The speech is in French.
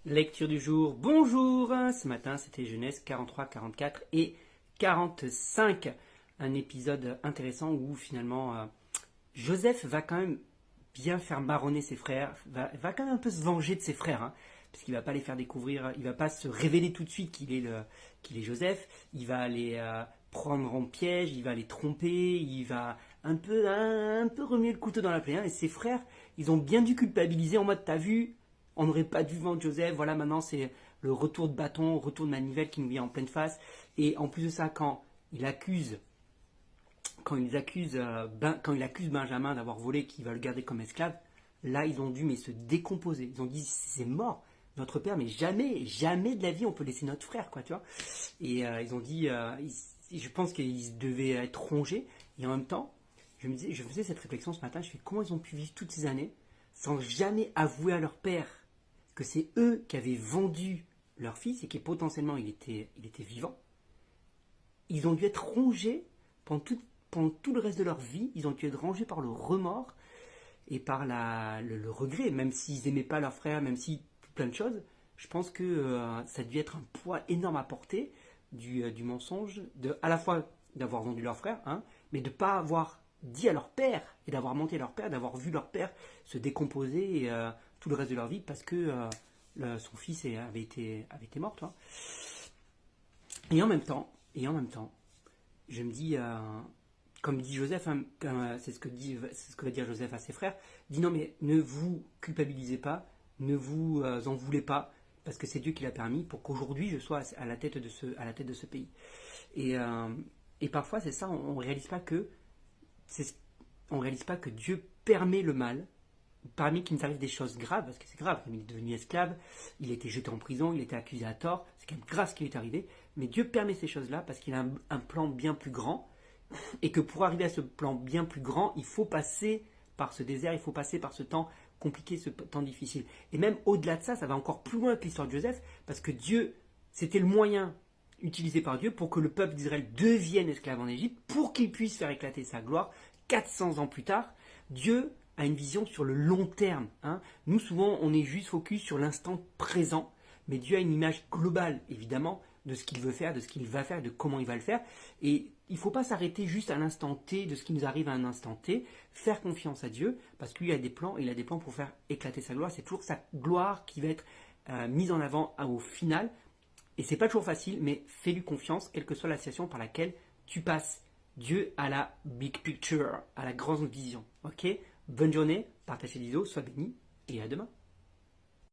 Lecture du jour, bonjour. Ce matin, c'était Genèse 43, 44 et 45. Un épisode intéressant où finalement Joseph va quand même bien faire marronner ses frères, va quand même un peu se venger de ses frères, parce qu'il va pas les faire découvrir, il va pas se révéler tout de suite qu'il est Joseph, il va les prendre en piège, il va les tromper, il va un peu remuer le couteau dans la plaie, et ses frères, ils ont bien dû culpabiliser en mode t'as vu, on n'aurait pas dû vendre Joseph, voilà maintenant c'est le retour de bâton, retour de manivelle qui nous vient en pleine face, et en plus de ça quand il accuse Benjamin d'avoir volé, qu'il va le garder comme esclave, là ils ont dû se décomposer. Ils ont dit c'est mort, notre père, mais jamais, jamais de la vie on peut laisser notre frère, quoi, tu vois. Et ils ont dit, je pense qu'ils devaient être rongés. Et en même temps, je faisais cette réflexion ce matin. Je fais comment ils ont pu vivre toutes ces années sans jamais avouer à leur père que c'est eux qui avaient vendu leur fils et que potentiellement il était vivant. Ils ont dû être rongés pendant tout le reste de leur vie. Ils ont dû être rongés par le remords et par le regret, même s'ils n'aimaient pas leur frère, même si plein de choses. Je pense que ça a dû être un poids énorme à porter du mensonge, à la fois d'avoir vendu leur frère, mais de ne pas avoir dit à leur père et d'avoir menti à leur père, d'avoir vu leur père se décomposer tout le reste de leur vie parce que son fils avait été mort. Toi. Et en même temps, je me dis, comme dit Joseph, c'est ce que va dire Joseph à ses frères, dit non mais ne vous culpabilisez pas, ne vous en voulez pas, parce que c'est Dieu qui l'a permis pour qu'aujourd'hui je sois à la tête de ce pays. Et, euh, et parfois c'est ça, on réalise pas que on réalise pas que Dieu permet le mal, permet qu'il nous arrive des choses graves, parce que c'est grave, il est devenu esclave, il a été jeté en prison, il a été accusé à tort, c'est quand même grave ce qui lui est arrivé, mais Dieu permet ces choses-là parce qu'il a un plan bien plus grand, et que pour arriver à ce plan bien plus grand, il faut passer par ce désert, il faut passer par ce temps compliqué, ce temps difficile. Et même au-delà de ça, ça va encore plus loin que l'histoire de Joseph, parce que Dieu, c'était le moyen utilisé par Dieu pour que le peuple d'Israël devienne esclave en Égypte, pour qu'il puisse faire éclater sa gloire. 400 ans plus tard, Dieu a une vision sur le long terme. Nous, souvent, on est juste focus sur l'instant présent, mais Dieu a une image globale, évidemment, de ce qu'il veut faire, de ce qu'il va faire, de comment il va le faire. Et il ne faut pas s'arrêter juste à l'instant T de ce qui nous arrive à un instant T. Faire confiance à Dieu, parce qu'il a des plans, et il a des plans pour faire éclater sa gloire. C'est toujours sa gloire qui va être mise en avant au final. Et c'est pas toujours facile, mais fais-lui confiance, quelle que soit la situation par laquelle tu passes. Dieu a la big picture, à la grande vision. Ok. Bonne journée, partagez l'ISO, sois béni, et à demain.